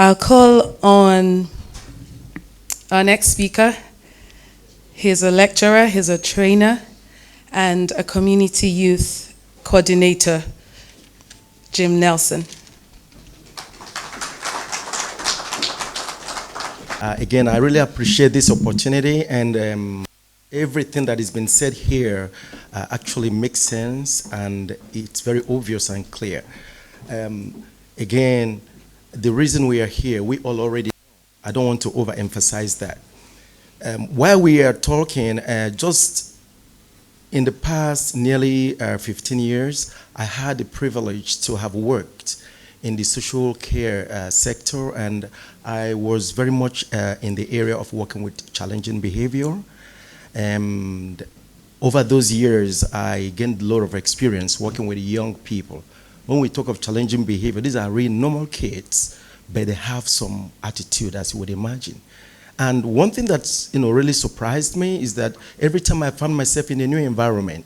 I'll call on our next speaker. He's a lecturer, he's a trainer, and a community youth coordinator, Jim Nelson. Again, I really appreciate this opportunity, and everything that has been said here actually makes sense, and it's very obvious and clear. Again, the reason we are here, we all already know. I don't want to overemphasize that. While we are talking, just in the past nearly 15 years, I had the privilege to have worked in the social care sector, and I was very much in the area of working with challenging behavior. And over those years, I gained a lot of experience working with young people. When we talk of challenging behavior, these are really normal kids, but they have some attitude, as you would imagine. And one thing that's really surprised me is that every time I found myself in a new environment,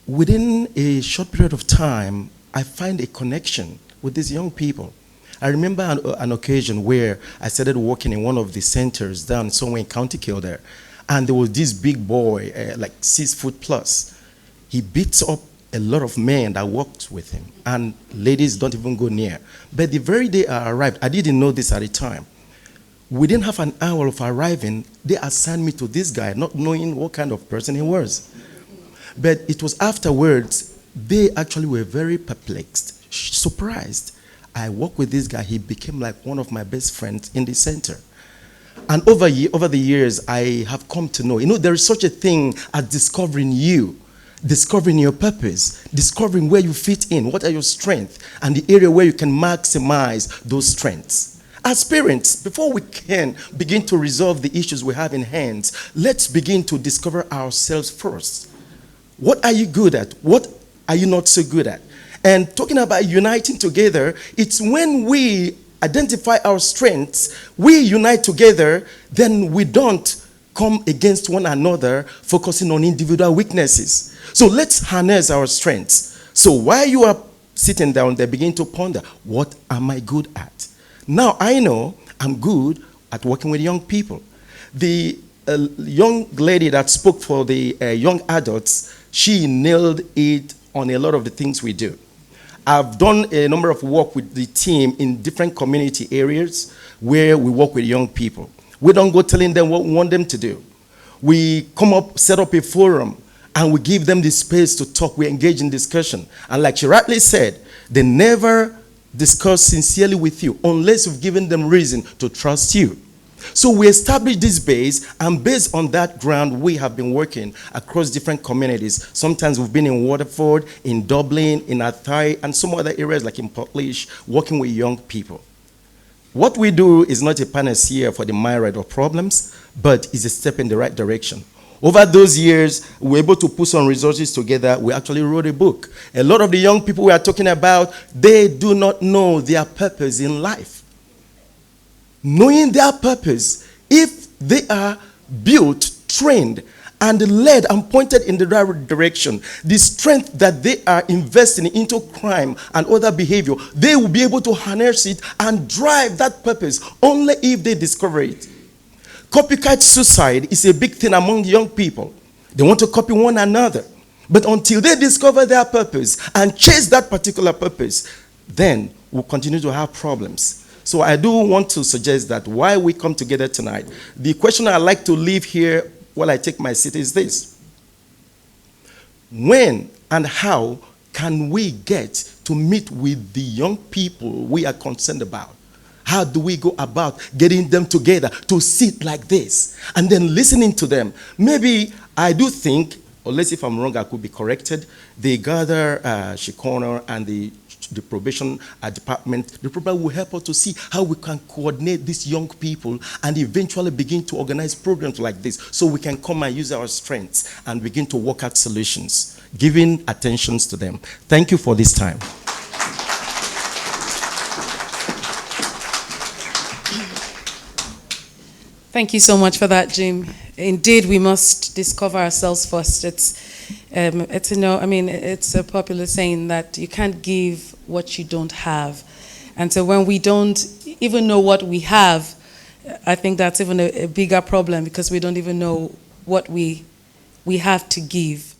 within a short period of time, I find a connection with these young people. I remember an occasion where I started working in one of the centers down somewhere in County Kildare, and there was this big boy, like 6 foot plus. He beats up a lot of men that worked with him, and ladies don't even go near. But the very day I arrived, I didn't know this at the time. Within half an hour of arriving, they assigned me to this guy, not knowing what kind of person he was. But it was afterwards, they actually were very perplexed, surprised. I worked with this guy. He became like one of my best friends in the center. And over the years, I have come to know, there is such a thing as discovering you, discovering your purpose, discovering where you fit in, what are your strengths, and the area where you can maximize those strengths. As parents, before we can begin to resolve the issues we have in hands, let's begin to discover ourselves first. What are you good at? What are you not so good at? And talking about uniting together, it's when we identify our strengths, we unite together, then we don't come against one another, focusing on individual weaknesses. So let's harness our strengths. So while you are sitting down there, begin to ponder, what am I good at? Now I know I'm good at working with young people. The young lady that spoke for the young adults, she nailed it on a lot of the things we do. I've done a number of work with the team in different community areas where we work with young people. We don't go telling them what we want them to do. We come up, set up a forum, and we give them the space to talk. We engage in discussion. And like she rightly said, they never discuss sincerely with you unless you've given them reason to trust you. So we established this base, and based on that ground, we have been working across different communities. Sometimes we've been in Waterford, in Dublin, in Athy, and some other areas like in Portlaoise, working with young people. What we do is not a panacea for the myriad of problems, but is a step in the right direction. Over those years, we were able to put some resources together. We actually wrote a book. A lot of the young people we are talking about, they do not know their purpose in life. Knowing their purpose, if they are built, trained, and led and pointed in the right direction, the strength that they are investing into crime and other behavior, they will be able to harness it and drive that purpose only if they discover it. Copycat suicide is a big thing among young people. They want to copy one another. But until they discover their purpose and chase that particular purpose, then we'll continue to have problems. So I do want to suggest that while we come together tonight, the question I'd like to leave here while I take my seat is this. When and how can we get to meet with the young people we are concerned about? How do we go about getting them together to sit like this and then listening to them? Maybe I do think, unless if I'm wrong, I could be corrected, they gather Shikona and the probation department. The program will help us to see how we can coordinate these young people and eventually begin to organize programs like this so we can come and use our strengths and begin to work out solutions, giving attentions to them. Thank you for this time. Thank you so much for that, Jim. Indeed, we must discover ourselves first. It's a popular saying that you can't give what you don't have. And so when we don't even know what we have, I think that's even a bigger problem, because we don't even know what we have to give.